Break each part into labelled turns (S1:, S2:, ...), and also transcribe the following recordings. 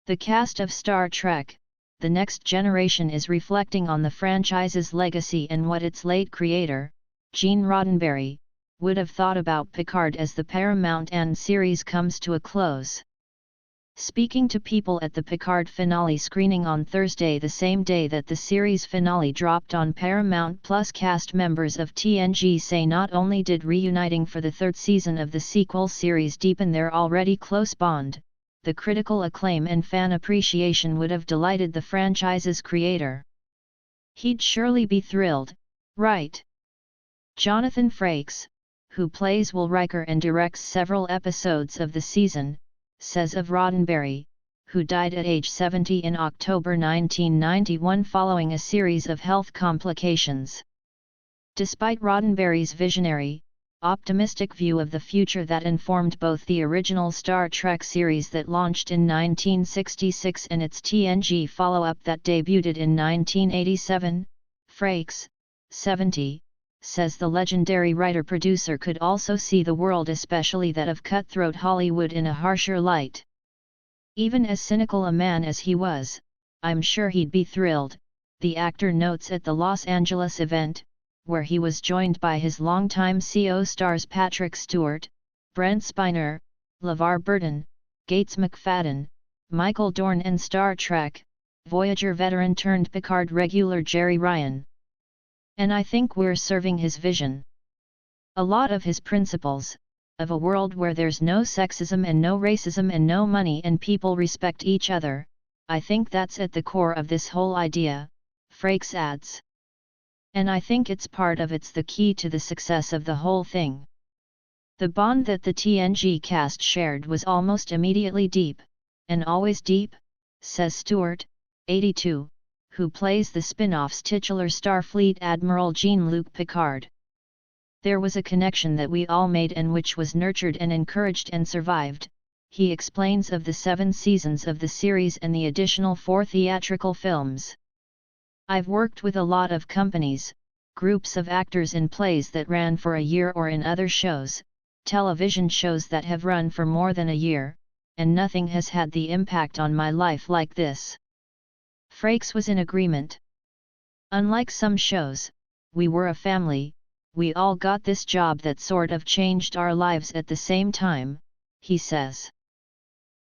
S1: The cast of Star Trek, The Next Generation is reflecting on the franchise's legacy and what its late creator, Gene Roddenberry, would have thought about Picard as the Paramount and series comes to a close. Speaking to people at the Picard finale screening on Thursday, the same day that the series finale dropped on Paramount+, cast members of TNG say not only did reuniting for the third season of the sequel series deepen their already close bond, the critical acclaim and fan appreciation would have delighted the franchise's creator. He'd surely be thrilled, right? Jonathan Frakes, who plays Will Riker and directs several episodes of the season, says of Roddenberry, who died at age 70 in October 1991 following a series of health complications. Despite Roddenberry's visionary, optimistic view of the future that informed both the original Star Trek series that launched in 1966 and its TNG follow-up that debuted in 1987, Frakes, 70, says the legendary writer-producer could also see the world, especially that of cutthroat Hollywood, in a harsher light. Even as cynical a man as he was, I'm sure he'd be thrilled, the actor notes at the Los Angeles event, where he was joined by his longtime CO stars Patrick Stewart, Brent Spiner, LeVar Burton, Gates McFadden, Michael Dorn and Star Trek, Voyager veteran turned Picard regular Jerry Ryan. And I think we're serving his vision. A lot of his principles, of a world where there's no sexism and no racism and no money and people respect each other, I think that's at the core of this whole idea, Frakes adds. And I think it's the key to the success of the whole thing. The bond that the TNG cast shared was almost immediately deep, and always deep, says Stewart, 82, who plays the spin-off's titular Starfleet Admiral Jean-Luc Picard. There was a connection that we all made and which was nurtured and encouraged and survived, he explains of the 7 seasons of the series and the additional 4 theatrical films. I've worked with a lot of companies, groups of actors in plays that ran for a year or in other shows, television shows that have run for more than a year, and nothing has had the impact on my life like this. Frakes was in agreement. Unlike some shows, we were a family, we all got this job that sort of changed our lives at the same time, he says.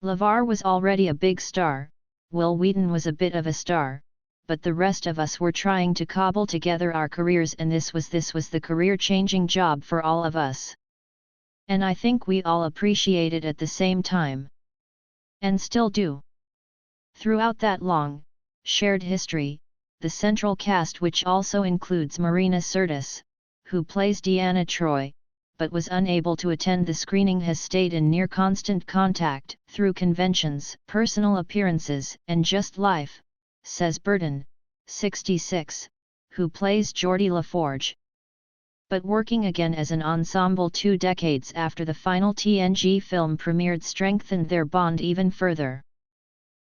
S1: LeVar was already a big star, Will Wheaton was a bit of a star, but the rest of us were trying to cobble together our careers, and this was the career-changing job for all of us. And I think we all appreciate it at the same time. And still do. Throughout that long, shared history, the central cast, which also includes Marina Sirtis, who plays Deanna Troi, but was unable to attend the screening, has stayed in near constant contact, through conventions, personal appearances, and just life, says Burton, 66, who plays Geordi LaForge. But working again as an ensemble 2 decades after the final TNG film premiered strengthened their bond even further.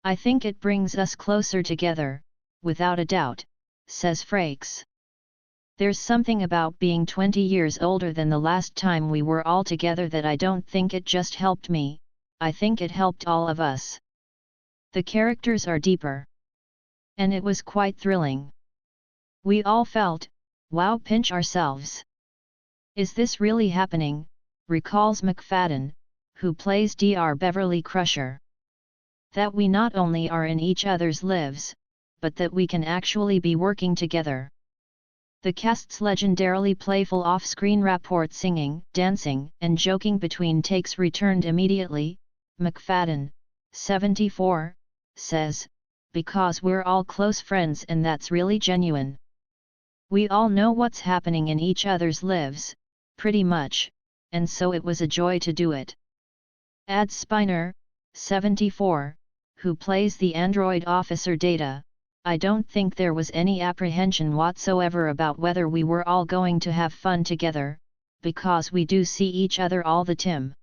S1: I think it brings us closer together, without a doubt, says Frakes. There's something about being 20 years older than the last time we were all together that I don't think it just helped me, I think it helped all of us. The characters are deeper. And it was quite thrilling. We all felt, wow, pinch ourselves. Is this really happening? Recalls McFadden, who plays Dr. Beverly Crusher. That we not only are in each other's lives, but that we can actually be working together. The cast's legendarily playful off-screen rapport, singing, dancing, and joking between takes returned immediately, McFadden, 74, says, because we're all close friends and that's really genuine. We all know what's happening in each other's lives, pretty much, and so it was a joy to do it. Adds Spiner, 74, who plays the android officer Data. I don't think there was any apprehension whatsoever about whether we were all going to have fun together, because we do see each other all the time.